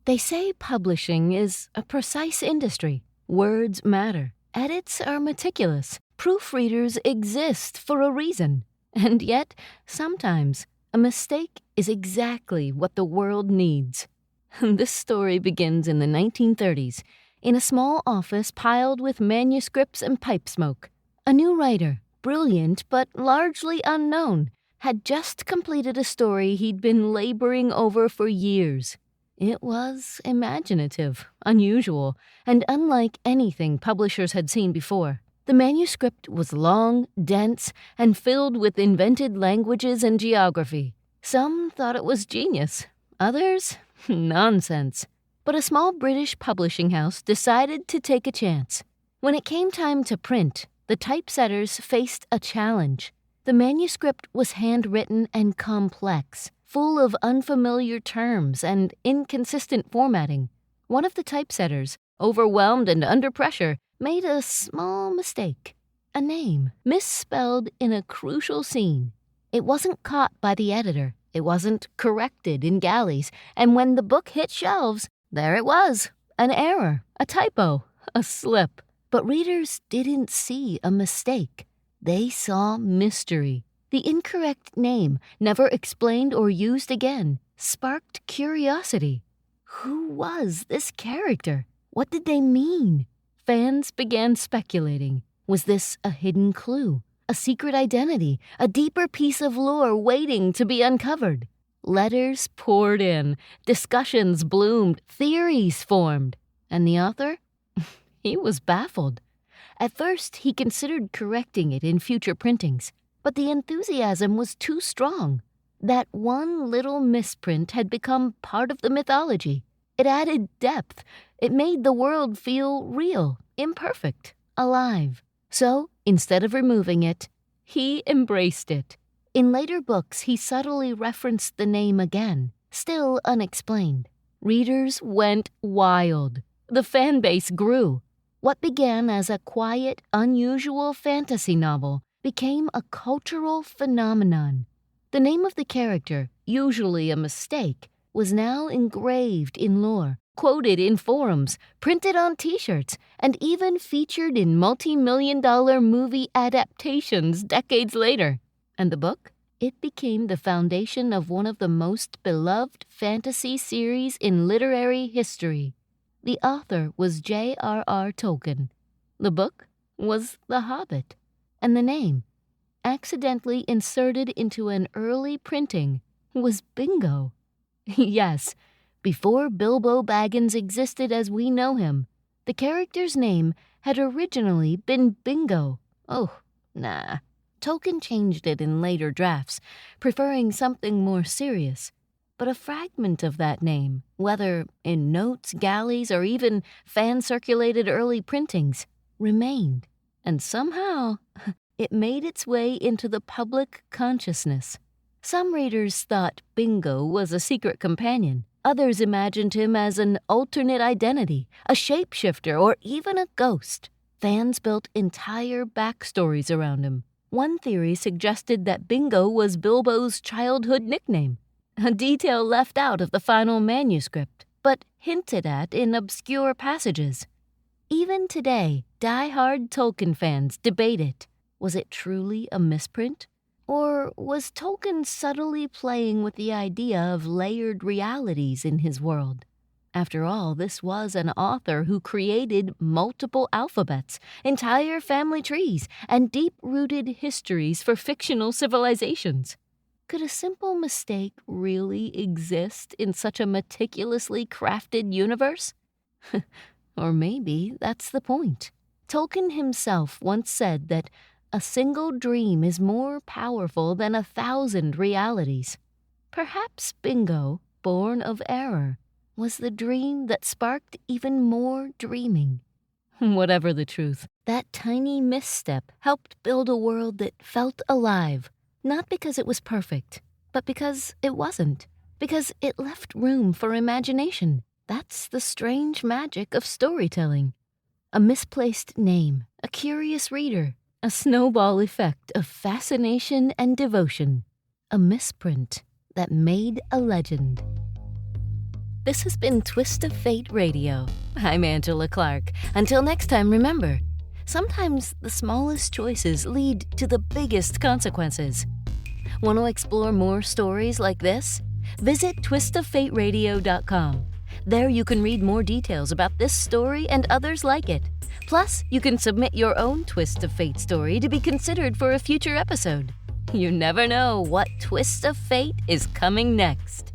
They say publishing is a precise industry. Words matter. Edits are meticulous. Proofreaders exist for a reason. And yet, sometimes, a mistake is exactly what the world needs. This story begins in the 1930s, in a small office piled with manuscripts and pipe smoke. A new writer, brilliant but largely unknown, had just completed a story he'd been laboring over for years. It was imaginative, unusual, and unlike anything publishers had seen before. The manuscript was long, dense, and filled with invented languages and geography. Some thought it was genius. Others, nonsense. But a small British publishing house decided to take a chance. When it came time to print, the typesetters faced a challenge. The manuscript was handwritten and complex, full of unfamiliar terms and inconsistent formatting. One of the typesetters, overwhelmed and under pressure, made a small mistake. A name misspelled in a crucial scene. It wasn't caught by the editor. It wasn't corrected in galleys. And when the book hit shelves, there it was. An error, a typo, a slip. But readers didn't see a mistake. They saw mystery. The incorrect name, never explained or used again, sparked curiosity. Who was this character? What did they mean? Fans began speculating. Was this a hidden clue? A secret identity? A deeper piece of lore waiting to be uncovered? Letters poured in. Discussions bloomed. Theories formed. And the author? He was baffled. At first, he considered correcting it in future printings, but the enthusiasm was too strong. That one little misprint had become part of the mythology. It added depth. It made the world feel real, imperfect, alive. So, instead of removing it, he embraced it. In later books, he subtly referenced the name again, still unexplained. Readers went wild. The fan base grew. What began as a quiet, unusual fantasy novel became a cultural phenomenon. The name of the character, usually a mistake, was now engraved in lore, quoted in forums, printed on T-shirts, and even featured in multi-million-dollar movie adaptations decades later. And the book? It became the foundation of one of the most beloved fantasy series in literary history. The author was J.R.R. Tolkien. The book was The Hobbit. And the name, accidentally inserted into an early printing, was Bingo. Yes, before Bilbo Baggins existed as we know him, the character's name had originally been Bingo. Oh, nah. Tolkien changed it in later drafts, preferring something more serious. But a fragment of that name, whether in notes, galleys, or even fan-circulated early printings, remained. And somehow, it made its way into the public consciousness. Some readers thought Bingo was a secret companion. Others imagined him as an alternate identity, a shapeshifter, or even a ghost. Fans built entire backstories around him. One theory suggested that Bingo was Bilbo's childhood nickname, a detail left out of the final manuscript, but hinted at in obscure passages. Even today, die-hard Tolkien fans debate it. Was it truly a misprint? Or was Tolkien subtly playing with the idea of layered realities in his world? After all, this was an author who created multiple alphabets, entire family trees, and deep-rooted histories for fictional civilizations. Could a simple mistake really exist in such a meticulously crafted universe? Or maybe that's the point. Tolkien himself once said that a single dream is more powerful than 1,000 realities. Perhaps Bingo, born of error, was the dream that sparked even more dreaming. Whatever the truth, that tiny misstep helped build a world that felt alive. Not because it was perfect, but because it wasn't. Because it left room for imagination. That's the strange magic of storytelling. A misplaced name, a curious reader, a snowball effect of fascination and devotion. A misprint that made a legend. This has been Twist of Fate Radio. I'm Angela Clark. Until next time, remember, sometimes the smallest choices lead to the biggest consequences. Want to explore more stories like this? Visit twistoffateradio.com. There you can read more details about this story and others like it. Plus, you can submit your own Twist of Fate story to be considered for a future episode. You never know what twist of fate is coming next.